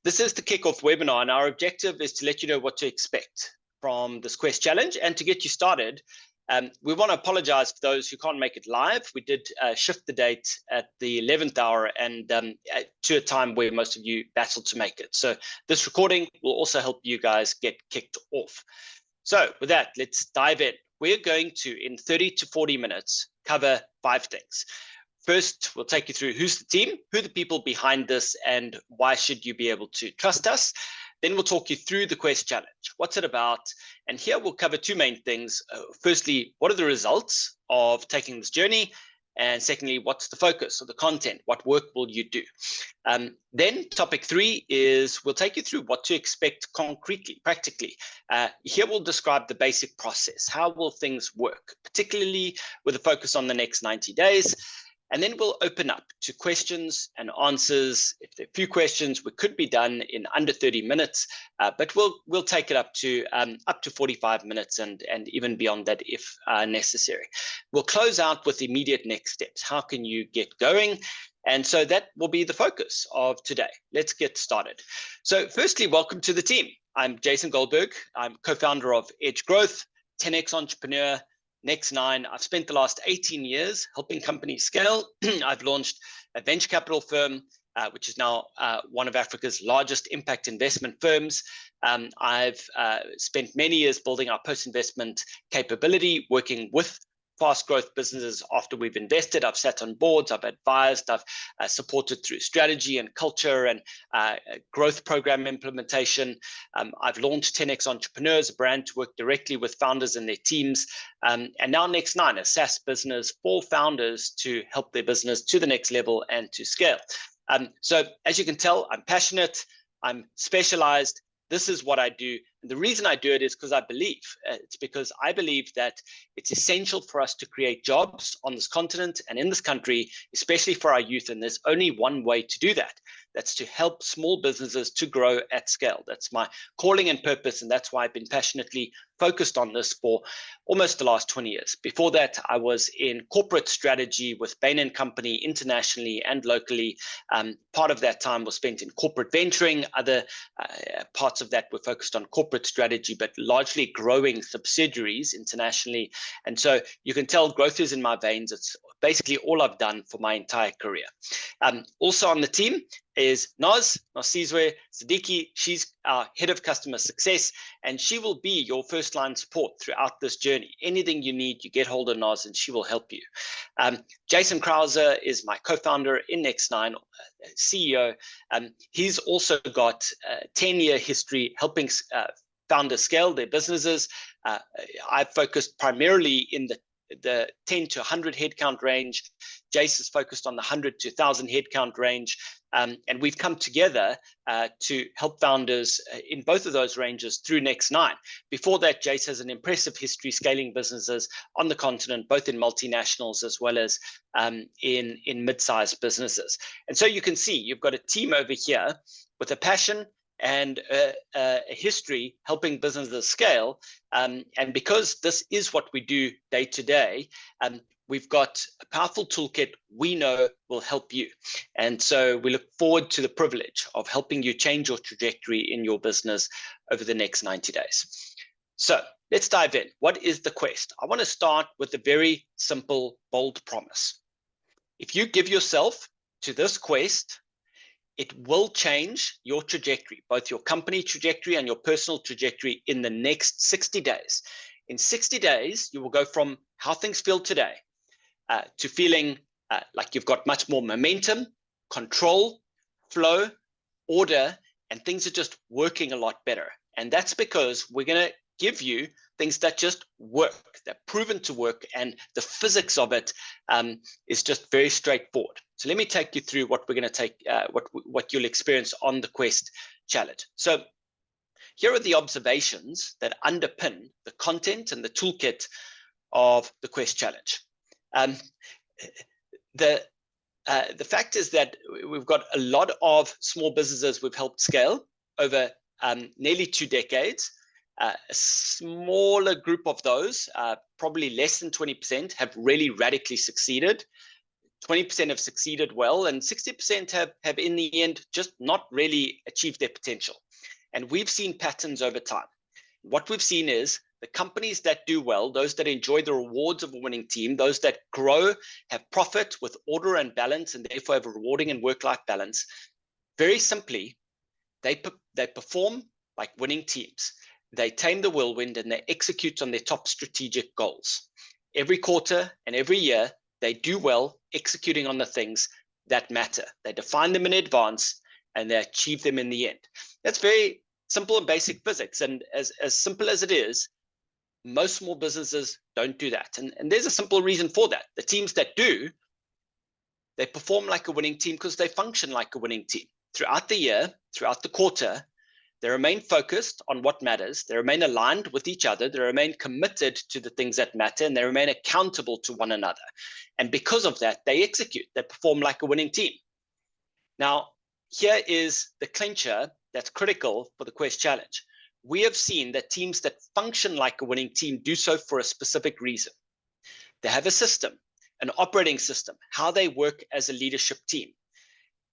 This is the kickoff webinar, and our objective is to let you know what to expect from this Quest Challenge. And to get you started, we want to apologize for those who can't make it live. We did shift the date at the 11th hour and to a time where most of you battled to make it. So this recording will also help you guys get kicked off. So with that, let's dive in. We're going to, in 30 to 40 minutes, cover 5 things. First, we'll take you through who's the team, who are the people behind this, and why should you be able to trust us. Then we'll talk you through the Quest Challenge. What's it about? And here we'll cover 2 main things. Firstly, what are the results of taking this journey? And secondly, what's the focus of the content? What work will you do? Then topic 3 is we'll take you through what to expect concretely, practically. Here we'll describe the basic process. How will things work, particularly with a focus on the next 90 days. And then we'll open up to questions and answers. If there are a few questions, we could be done in under 30 minutes, but we'll take it up to 45 minutes and even beyond that if necessary. We'll close out with immediate next steps. How can you get going? And so that will be the focus of today. Let's get started. So firstly, welcome to the team. I'm Jason Goldberg. I'm co-founder of Edge Growth, 10x entrepreneur, Next 9. I've spent the last 18 years helping companies scale. I've launched a venture capital firm, which is now one of Africa's largest impact investment firms. I've spent many years building our post-investment capability, working with fast growth businesses after we've invested. I've sat on boards, I've advised, I've supported through strategy and culture and growth program implementation. I've launched 10x Entrepreneurs, a brand to work directly with founders and their teams. And now Next 9, a SaaS business for founders to help their business to the next level and to scale. So as you can tell, I'm passionate, I'm specialized. This is what I do. And the reason I do it is because I believe. It's because I believe that it's essential for us to create jobs on this continent and in this country, especially for our youth. And there's only one way to do that. That's to help small businesses to grow at scale. That's my calling and purpose. And that's why I've been passionately focused on this for almost the last 20 years. Before that, I was in corporate strategy with Bain & Company internationally and locally. Part of that time was spent in corporate venturing. Other parts of that were focused on corporate strategy, but largely growing subsidiaries internationally. And so you can tell growth is in my veins. It's basically all I've done for my entire career. Also on the team is Nasizwe Siddiqui. She's our head of customer success, and she will be your first line support throughout this journey. Anything you need, you get hold of Naz and she will help you. Jason Krause is my co-founder in Next 9, CEO. He's also got a 10-year history helping founders scale their businesses. I've focused primarily in the 10 to 100 headcount range. Jace is focused on the 100 to 1,000 headcount range. And we've come together to help founders in both of those ranges through Next 9. Before that, Jace has an impressive history scaling businesses on the continent, both in multinationals as well as in mid-sized businesses. And so you can see you've got a team over here with a passion and a history helping businesses scale. And because this is what we do day to day, we've got a powerful toolkit we know will help you. And so we look forward to the privilege of helping you change your trajectory in your business over the next 90 days. So let's dive in. What is the Quest? I want to start with a very simple, bold promise. If you give yourself to this Quest, it will change your trajectory, both your company trajectory and your personal trajectory in the next 60 days. In 60 days, you will go from how things feel today to feeling like you've got much more momentum, control, flow, order, and things are just working a lot better. And that's because we're going to give you things that just work, they're proven to work, and the physics of it is just very straightforward. So let me take you through what we're going to take, what you'll experience on the Quest Challenge. So here are the observations that underpin the content and the toolkit of the Quest Challenge. The fact is that we've got a lot of small businesses we've helped scale over nearly 2 decades. A smaller group of those, probably less than 20%, have really radically succeeded. 20% have succeeded well, and 60% have in the end just not really achieved their potential. And we've seen patterns over time. What we've seen is the companies that do well, those that enjoy the rewards of a winning team, those that grow, have profit with order and balance, and therefore have a rewarding and work-life balance, very simply, they perform like winning teams. They tame the whirlwind and they execute on their top strategic goals. Every quarter and every year, they do well executing on the things that matter. They define them in advance and they achieve them in the end. That's very simple and basic physics. And as simple as it is, most small businesses don't do that. And there's a simple reason for that. The teams that do, they perform like a winning team because they function like a winning team. Throughout the year, throughout the quarter, they remain focused on what matters. They remain aligned with each other. They remain committed to the things that matter, and they remain accountable to one another. And because of that, they execute. They perform like a winning team. Now, here is the clincher that's critical for the Quest Challenge. We have seen that teams that function like a winning team do so for a specific reason. They have a system, an operating system, how they work as a leadership team.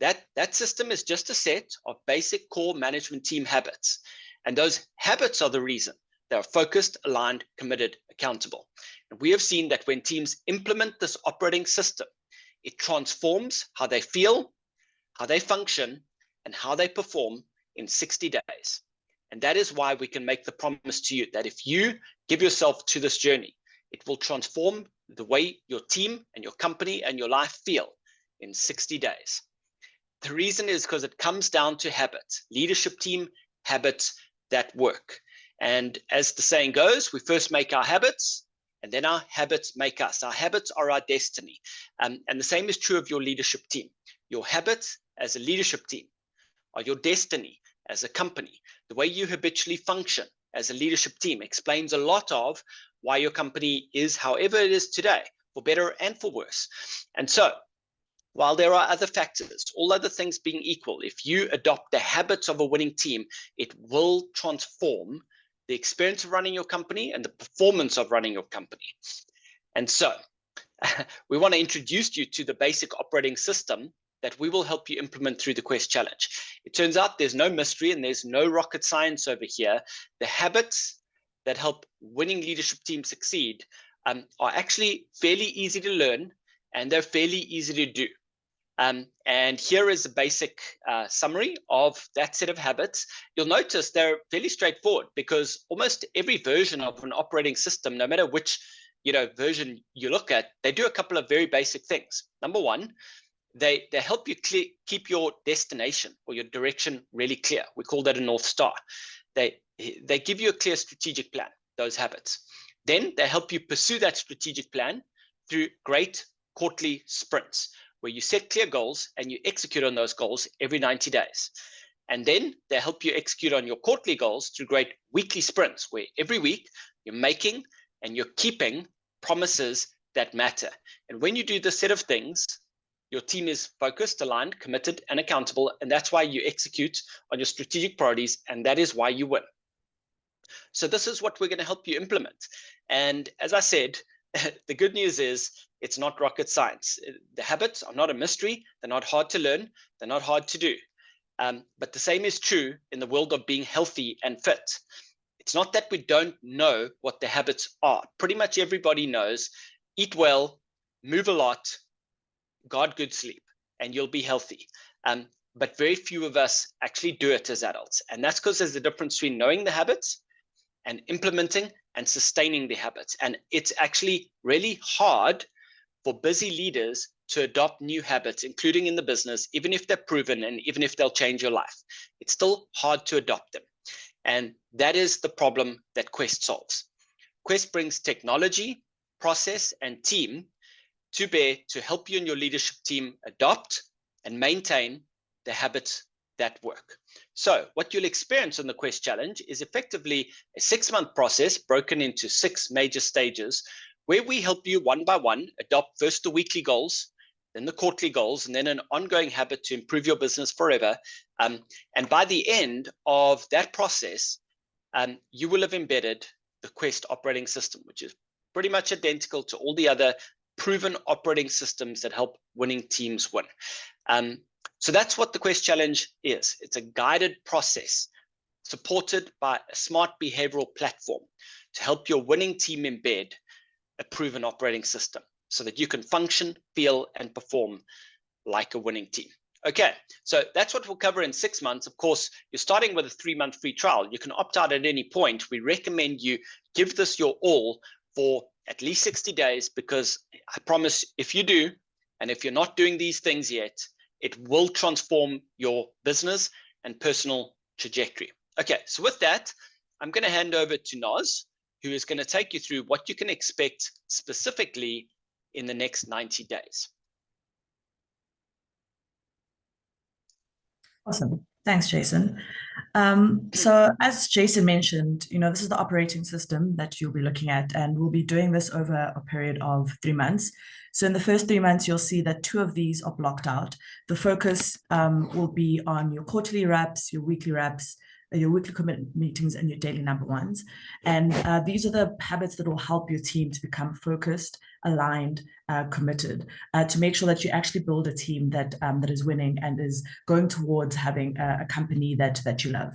That system is just a set of basic core management team habits. And those habits are the reason they are focused, aligned, committed, accountable. And we have seen that when teams implement this operating system, it transforms how they feel, how they function, and how they perform in 60 days. And that is why we can make the promise to you that if you give yourself to this journey, it will transform the way your team and your company and your life feel in 60 days. The reason is because it comes down to habits, leadership team habits that work. And as the saying goes, we first make our habits and then our habits make us. Our habits are our destiny. And the same is true of your leadership team. Your habits as a leadership team are your destiny as a company. The way you habitually function as a leadership team explains a lot of why your company is however it is today, for better and for worse. And so, while there are other factors, all other things being equal, if you adopt the habits of a winning team, it will transform the experience of running your company and the performance of running your company. And so we want to introduce you to the basic operating system that we will help you implement through the Quest Challenge. It turns out there's no mystery and there's no rocket science over here. The habits that help winning leadership teams succeed are actually fairly easy to learn and they're fairly easy to do. And here is a basic summary of that set of habits. You'll notice they're fairly straightforward because almost every version of an operating system, no matter which version you look at, they do a couple of very basic things. Number one, they help you keep your destination or your direction really clear. We call that a North Star. They give you a clear strategic plan, those habits. Then they help you pursue that strategic plan through great quarterly sprints, where you set clear goals and you execute on those goals every 90 days. And then they help you execute on your quarterly goals through great weekly sprints, where every week you're making and you're keeping promises that matter. And when you do this set of things, your team is focused, aligned, committed, and accountable. And that's why you execute on your strategic priorities. And that is why you win. So this is what we're going to help you implement. And as I said, the good news is it's not rocket science. The habits are not a mystery. They're not hard to learn. They're not hard to do. But the same is true in the world of being healthy and fit. It's not that we don't know what the habits are. Pretty much everybody knows: eat well, move a lot, guard good sleep, and you'll be healthy. But very few of us actually do it as adults. And that's because there's a difference between knowing the habits and implementing and sustaining the habits. And it's actually really hard for busy leaders to adopt new habits, including in the business, even if they're proven and even if they'll change your life. It's still hard to adopt them. And that is the problem that Quest solves. Quest brings technology, process, and team to bear to help you and your leadership team adopt and maintain the habits that work. So what you'll experience on the Quest Challenge is effectively a 6-month process broken into 6 major stages, where we help you one by one adopt first the weekly goals, then the quarterly goals, and then an ongoing habit to improve your business forever. And by the end of that process, you will have embedded the Quest operating system, which is pretty much identical to all the other proven operating systems that help winning teams win. So that's what the Quest Challenge is. It's a guided process supported by a smart behavioral platform to help your winning team embed a proven operating system so that you can function, feel, and perform like a winning team. Okay, so that's what we'll cover in 6 months. Of course, you're starting with a 3-month free trial. You can opt out at any point. We recommend you give this your all for at least 60 days, because I promise if you do, and if you're not doing these things yet, it will transform your business and personal trajectory. Okay, so with that, I'm going to hand over to Noz, who is going to take you through what you can expect specifically in the next 90 days. Awesome. Thanks, Jason. So as Jason mentioned, this is the operating system that you'll be looking at, and we'll be doing this over a period of 3 months. So in the first 3 months, you'll see that 2 of these are blocked out. The focus will be on your quarterly reps, your weekly reps, your weekly commitment meetings, and your daily number ones. And these are the habits that will help your team to become focused, aligned, committed, to make sure that you actually build a team that is winning and is going towards having a company that you love.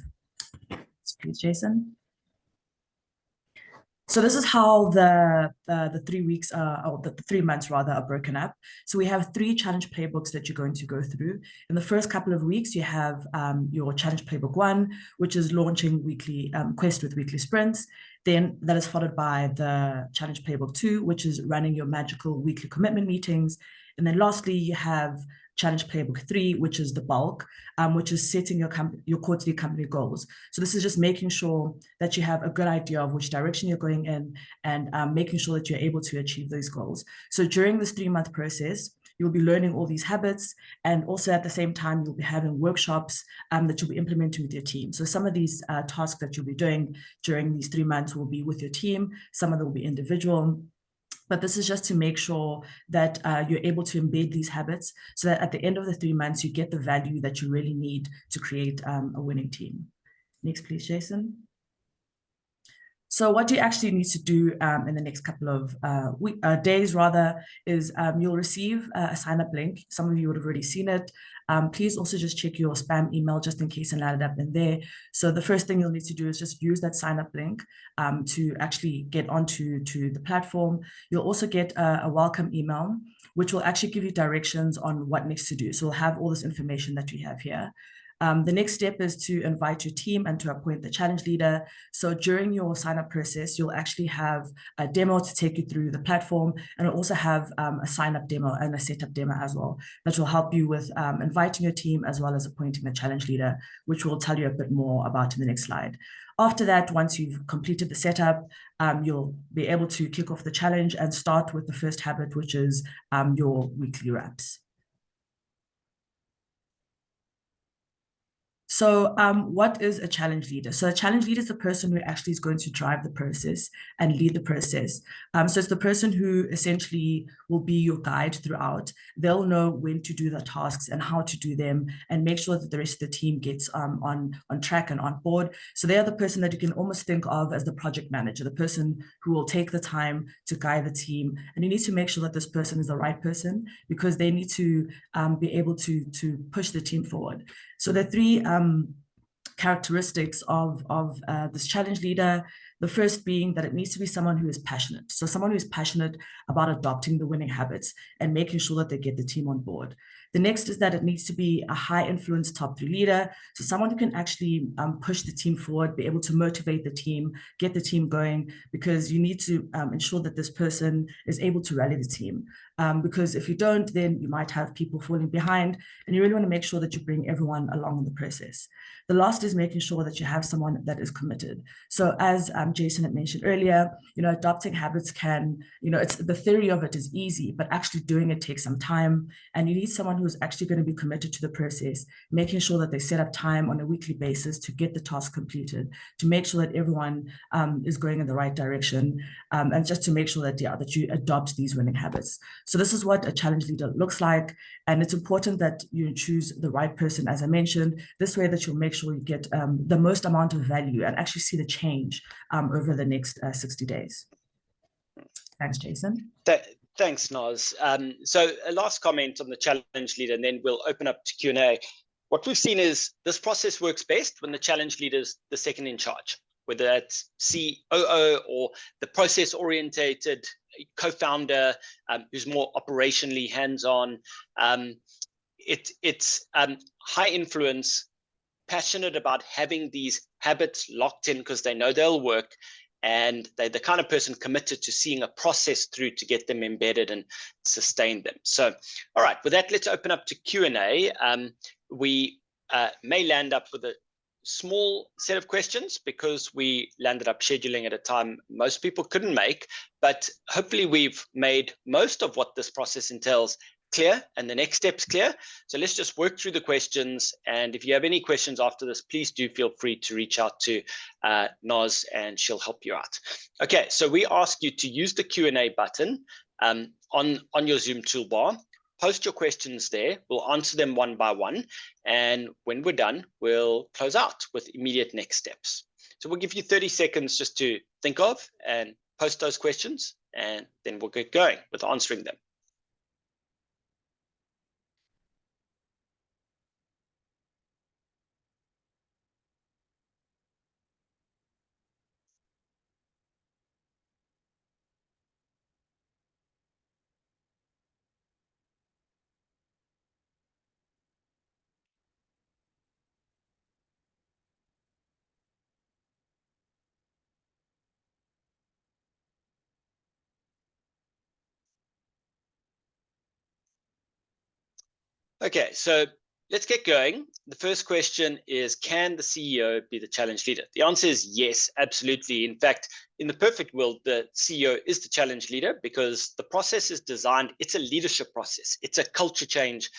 Please, Jason. So this is how the 3 weeks, or the 3 months rather, are broken up. So we have 3 challenge playbooks that you're going to go through. In the first couple of weeks, you have your challenge playbook 1, which is launching weekly Quest with weekly sprints. Then that is followed by the challenge playbook 2, which is running your magical weekly commitment meetings. And then lastly, you have challenge playbook 3, which is the bulk, which is setting your quarterly company goals. So this is just making sure that you have a good idea of which direction you're going in, and making sure that you're able to achieve those goals. So during this 3-month process, you'll be learning all these habits, and also at the same time, you'll be having workshops that you'll be implementing with your team. So some of these tasks that you'll be doing during these 3 months will be with your team. Some of them will be individual. But this is just to make sure that you're able to embed these habits so that at the end of the 3 months, you get the value that you really need to create a winning team. Next, please, Jason. So what you actually need to do in the next couple of days, rather, is you'll receive a sign-up link. Some of you would have already seen it. Please also just check your spam email just in case it landed up in there. So the first thing you'll need to do is just use that sign-up link to actually get onto the platform. You'll also get a welcome email, which will actually give you directions on what next to do. So we'll have all this information that we have here. The next step is to invite your team and to appoint the challenge leader. So during your sign-up process, you'll actually have a demo to take you through the platform, and it'll also have a sign-up demo and a setup demo as well, that will help you with inviting your team as well as appointing the challenge leader, which we'll tell you a bit more about in the next slide. After that, once you've completed the setup, you'll be able to kick off the challenge and start with the first habit, which is your weekly reps. So what is a challenge leader? So a challenge leader is the person who actually is going to drive the process and lead the process. So it's the person who essentially will be your guide throughout. They'll know when to do the tasks and how to do them, and make sure that the rest of the team gets on track and on board. So they are the person that you can almost think of as the project manager, the person who will take the time to guide the team. And you need to make sure that this person is the right person, because they need to be able to push the team forward. So the 3 characteristics of this challenge leader, the first being that it needs to be someone who is passionate. So someone who is passionate about adopting the winning habits and making sure that they get the team on board. The next is that it needs to be a high influence top 3 leader. So someone who can actually push the team forward, be able to motivate the team, get the team going, because you need to ensure that this person is able to rally the team. Because if you don't, then you might have people falling behind, and you really want to make sure that you bring everyone along in the process. The last is making sure that you have someone that is committed. So as Jason had mentioned earlier, adopting habits can, it's the theory of it is easy, but actually doing it takes some time. And you need someone who's actually going to be committed to the process, making sure that they set up time on a weekly basis to get the task completed, to make sure that everyone is going in the right direction, and just to make sure that, that you adopt these winning habits. So this is what a challenge leader looks like. And it's important that you choose the right person, as I mentioned, this way that you'll make sure you get the most amount of value and actually see the change over the next 60 days. Thanks, Jason. Thanks, Naz. So a last comment on the challenge leader, and then we'll open up to Q&A. What we've seen is this process works best when the challenge leader is the second in charge, whether that's COO or the process-orientated co-founder who's more operationally hands-on. It's high influence, passionate about having these habits locked in because they know they'll work, and they're the kind of person committed to seeing a process through to get them embedded and sustain them. So, all right, with that, let's open up to Q&A. We may land up with a small set of questions because we landed up scheduling at a time most people couldn't make, but hopefully we've made most of what this process entails clear and the next steps clear. So let's just work through the questions. And if you have any questions after this, please do feel free to reach out to Naz and she'll help you out. Okay, so we ask you to use the Q&A button on your Zoom toolbar. Post your questions there. We'll answer them one by one. And when we're done, we'll close out with immediate next steps. So we'll give you 30 seconds just to think of and post those questions, and then we'll get going with answering them. Okay, so let's get going. The first question is, can the CEO be the challenge leader? The answer is yes, absolutely. In fact, in the perfect world, the CEO is the challenge leader because the process is designed, it's a leadership process, it's a culture change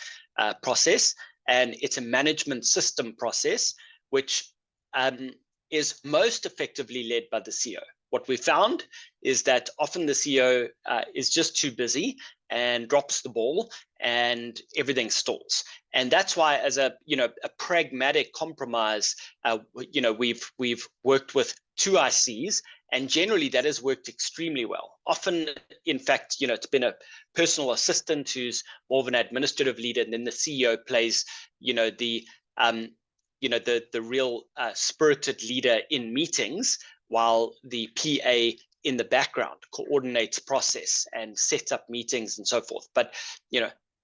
process, and it's a management system process, which is most effectively led by the CEO. What we found is that often the CEO is just too busy and drops the ball and everything stalls. And that's why, as a pragmatic compromise, we've worked with 2 ICs, and generally that has worked extremely well. Often, in fact, it's been a personal assistant who's more of an administrative leader, and then the CEO plays, the real spirited leader in meetings, while the PA in the background coordinates process and sets up meetings and so forth. But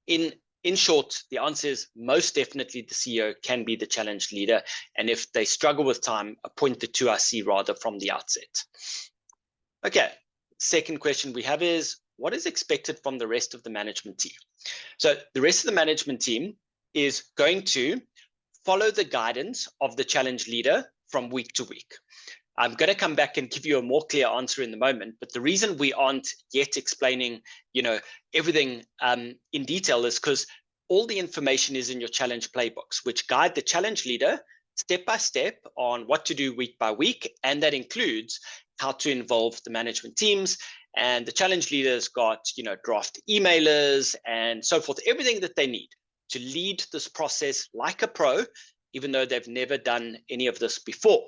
in short, the answer is most definitely the CEO can be the challenge leader, and if they struggle with time, appoint the 2 IC rather from the outset. Okay, second question we have is, what is expected from the rest of the management team? So the rest of the management team is going to follow the guidance of the challenge leader from week to week. I'm going to come back and give you a more clear answer in the moment, but the reason we aren't yet explaining, everything in detail is because all the information is in your challenge playbooks, which guide the challenge leader step by step on what to do week by week, and that includes how to involve the management teams. And the challenge leader's got, draft emailers and so forth, everything that they need to lead this process like a pro, even though they've never done any of this before.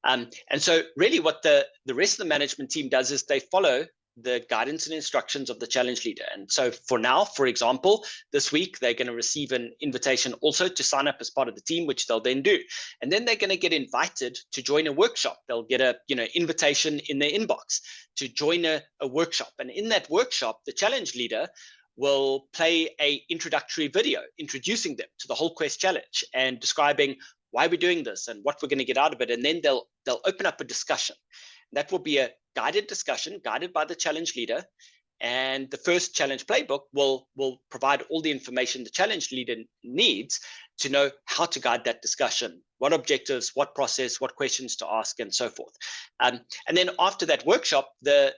And so really what the rest of the management team does is they follow the guidance and instructions of the challenge leader. And so for now, for example, this week, they're going to receive an invitation also to sign up as part of the team, which they'll then do. And then they're going to get invited to join a workshop. They'll get a invitation in their inbox to join a workshop. And in that workshop, the challenge leader will play an introductory video introducing them to the whole Quest challenge and describing why we're doing this and what we're going to get out of it. And then they'll open up a discussion. That will be a guided discussion guided by the challenge leader. And the first challenge playbook will provide all the information the challenge leader needs to know how to guide that discussion, what objectives, what process, what questions to ask, and so forth. And then after that workshop, the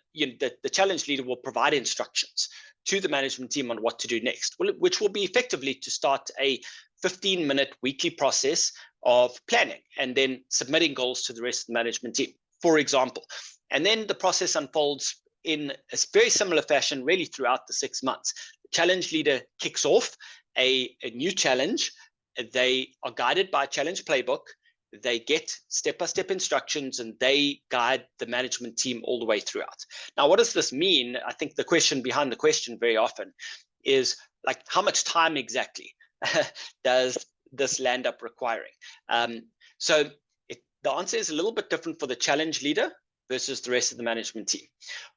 challenge leader will provide instructions to the management team on what to do next, which will be effectively to start a 15-minute weekly process of planning and then submitting goals to the rest of the management team, for example. And then the process unfolds in a very similar fashion really throughout the 6 months. The challenge leader kicks off a new challenge. They are guided by a challenge playbook, They get step-by-step instructions and they guide the management team all the way throughout. Now, what does this mean? I think the question behind the question very often is like, how much time exactly does this land up requiring? So the answer is a little bit different for the challenge leader versus the rest of the management team.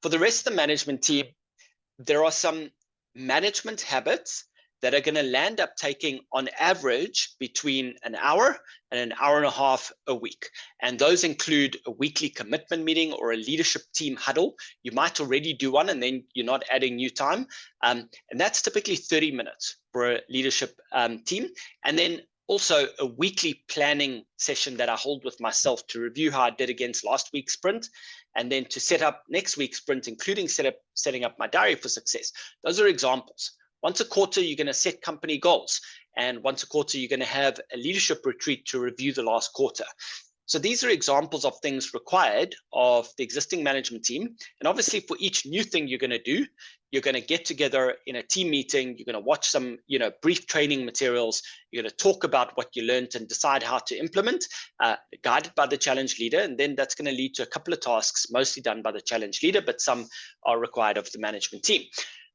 For the rest of the management team, there are some management habits that are going to land up taking on average between an hour and an hour and a half a week. And those include a weekly commitment meeting or a leadership team huddle. You might already do one and then you're not adding new time. And that's typically 30 minutes for a leadership team. And then also a weekly planning session that I hold with myself to review how I did against last week's sprint, and then to set up next week's sprint, including setting up my diary for success. Those are examples. Once a quarter, you're going to set company goals. And once a quarter, you're going to have a leadership retreat to review the last quarter. So these are examples of things required of the existing management team. And obviously, for each new thing you're going to do, you're going to get together in a team meeting. You're going to watch some, brief training materials. You're going to talk about what you learned and decide how to implement, guided by the challenge leader. And then that's going to lead to a couple of tasks, mostly done by the challenge leader, but some are required of the management team.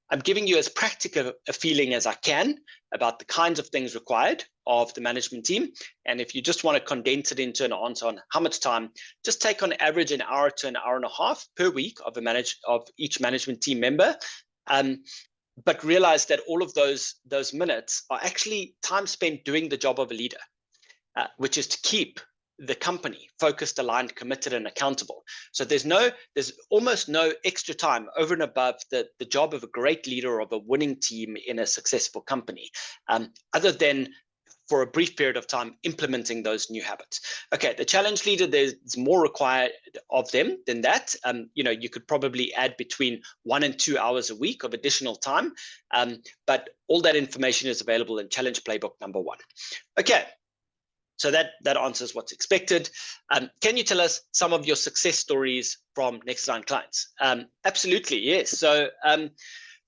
I'm giving you as practical a feeling as I can about the kinds of things required of the management team. And if you just want to condense it into an answer on how much time, just take on average an hour to an hour and a half per week of each management team member. But realize that all of those minutes are actually time spent doing the job of a leader, which is to keep the company focused, aligned, committed, and accountable. So there's almost no extra time over and above the job of a great leader of a winning team in a successful company, other than for a brief period of time implementing those new habits. Okay, the challenge leader, there's more required of them than that. You could probably add between 1 and 2 hours a week of additional time, but all that information is available in Challenge Playbook number 1. Okay. So that answers what's expected. Can you tell us some of your success stories from Next9 clients? Absolutely, yes. So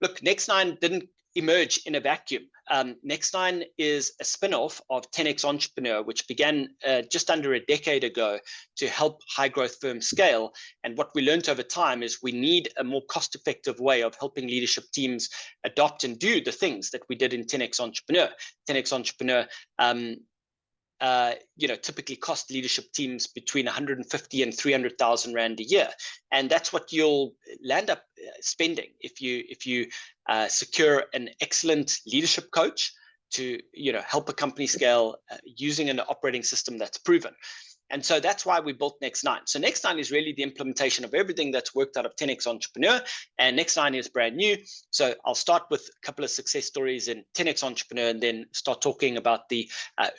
look, Next9 didn't emerge in a vacuum. Next9 is a spin-off of 10x Entrepreneur, which began just under a decade ago to help high growth firms scale. And what we learned over time is we need a more cost-effective way of helping leadership teams adopt and do the things that we did in 10x Entrepreneur. 10x Entrepreneur typically cost leadership teams between 150 and 300,000 Rand a year. And that's what you'll land up spending if you secure an excellent leadership coach to help a company scale using an operating system that's proven. And so that's why we built Next9. So Next9 is really the implementation of everything that's worked out of 10x Entrepreneur, and Next9 is brand new. So I'll start with a couple of success stories in 10x Entrepreneur and then start talking about the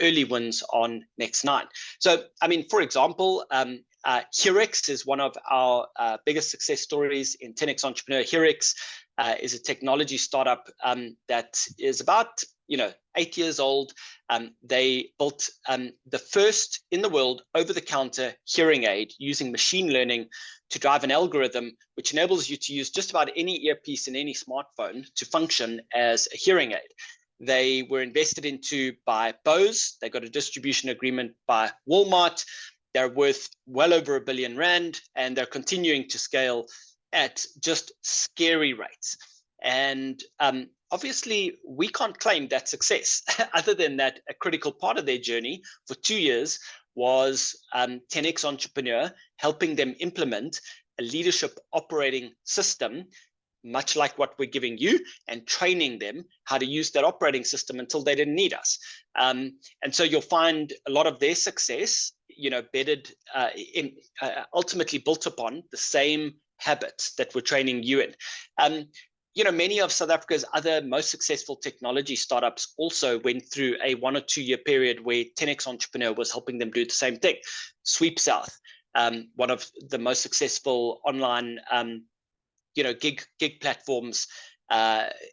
early wins on Next9. So, for example, Hurix is one of our biggest success stories in 10x Entrepreneur. Hurix is a technology startup that is about 8 years old. They built the first in the world over-the-counter hearing aid using machine learning to drive an algorithm which enables you to use just about any earpiece in any smartphone to function as a hearing aid. They were invested into by Bose. They got a distribution agreement by Walmart. They're worth well over R1 billion, and they're continuing to scale at just scary rates. And obviously, we can't claim that success. Other than that, a critical part of their journey for 2 years was 10x Entrepreneur helping them implement a leadership operating system, much like what we're giving you, and training them how to use that operating system until they didn't need us. And so you'll find a lot of their success, bedded ultimately built upon the same habits that we're training you in. Many of South Africa's other most successful technology startups also went through a 1 or 2 year period where 10x Entrepreneur was helping them do the same thing. Sweep South, one of the most successful online, gig platforms.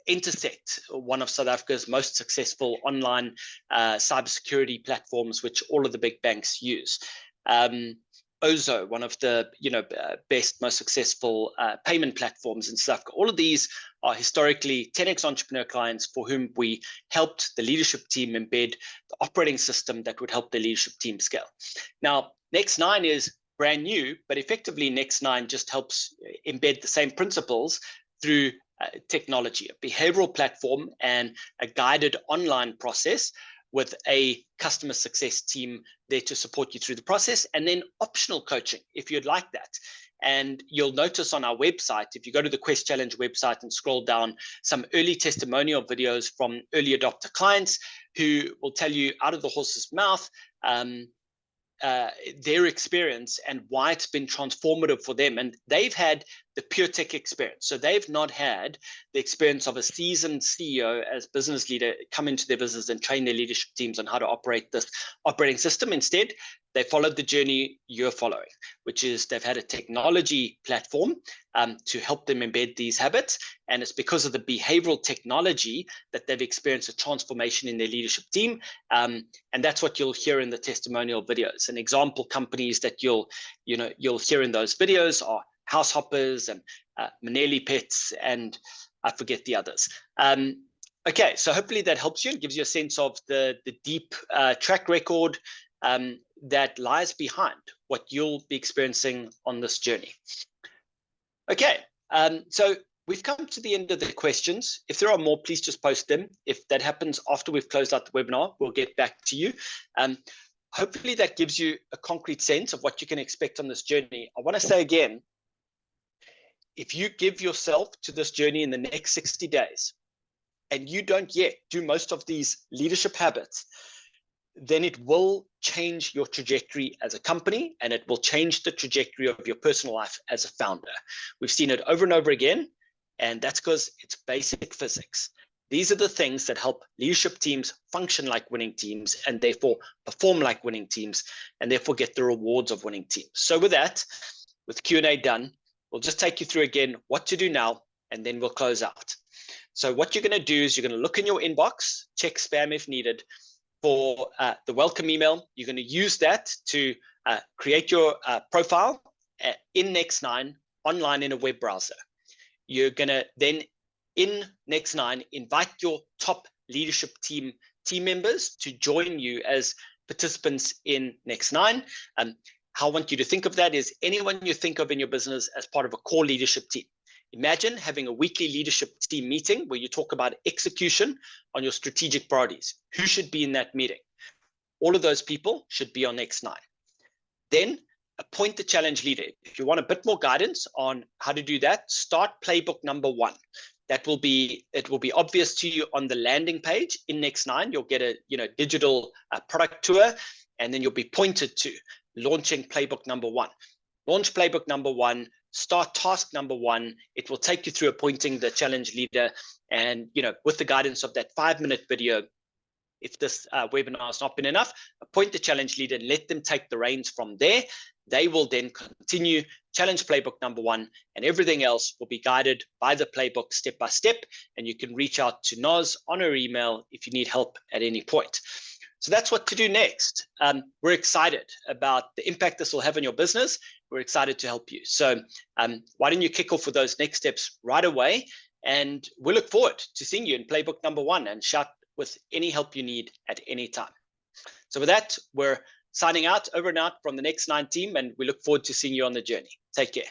Intersect, one of South Africa's most successful online cybersecurity platforms, which all of the big banks use. Ozo, one of the best, most successful payment platforms and stuff. All of these are historically 10x entrepreneur clients for whom we helped the leadership team embed the operating system that would help the leadership team scale. Now, Next 9 is brand new, but effectively Next 9 just helps embed the same principles through technology, a behavioral platform and a guided online process with a customer success team there to support you through the process, and then optional coaching if you'd like that. And you'll notice on our website, if you go to the Quest Challenge website and scroll down, some early testimonial videos from early adopter clients who will tell you out of the horse's mouth their experience and why it's been transformative for them. And they've had the pure tech experience. So they've not had the experience of a seasoned CEO as business leader come into their business and train their leadership teams on how to operate this operating system. Instead, they followed the journey you're following, which is they've had a technology platform to help them embed these habits. And it's because of the behavioral technology that they've experienced a transformation in their leadership team. And that's what you'll hear in the testimonial videos. And example companies that you'll hear in those videos are House Hoppers and Maneli Pets, and I forget the others. Okay, so hopefully that helps you and gives you a sense of the deep track record that lies behind what you'll be experiencing on this journey. Okay, so we've come to the end of the questions. If there are more, please just post them. If that happens after we've closed out the webinar, we'll get back to you. Hopefully that gives you a concrete sense of what you can expect on this journey. I want to say again, if you give yourself to this journey in the next 60 days and you don't yet do most of these leadership habits, then it will change your trajectory as a company, and it will change the trajectory of your personal life as a founder. We've seen it over and over again, and that's because it's basic physics. These are the things that help leadership teams function like winning teams and therefore perform like winning teams and therefore get the rewards of winning teams. So with that, with Q&A done, we'll just take you through again what to do now, and then we'll close out. So what you're going to do is you're going to look in your inbox, check spam if needed, for the welcome email. You're going to use that to create your profile in Next 9 online in a web browser. You're going to then in Next 9 invite your top leadership team members to join you as participants in Next 9. How I want you to think of that is anyone you think of in your business as part of a core leadership team. Imagine having a weekly leadership team meeting where you talk about execution on your strategic priorities. Who should be in that meeting? All of those people should be on Next 9. Then appoint the challenge leader. If you want a bit more guidance on how to do that, start playbook number 1. It will be obvious to you on the landing page in Next 9. You'll get a digital product tour, and then you'll be pointed to launching playbook number 1. Launch playbook number 1, start task number 1. It will take you through appointing the challenge leader, and with the guidance of that 5-minute video. If this webinar has not been enough, appoint the challenge leader and let them take the reins from there. They will then continue challenge playbook number 1, and everything else will be guided by the playbook step by step. And you can reach out to Noz on her email if you need help at any point. So that's what to do next. We're excited about the impact this will have on your business. We're excited to help you. So why don't you kick off with those next steps right away? And we look forward to seeing you in playbook number 1, and shout with any help you need at any time. So with that, we're signing out, over and out from the Next 9 team, and we look forward to seeing you on the journey. Take care.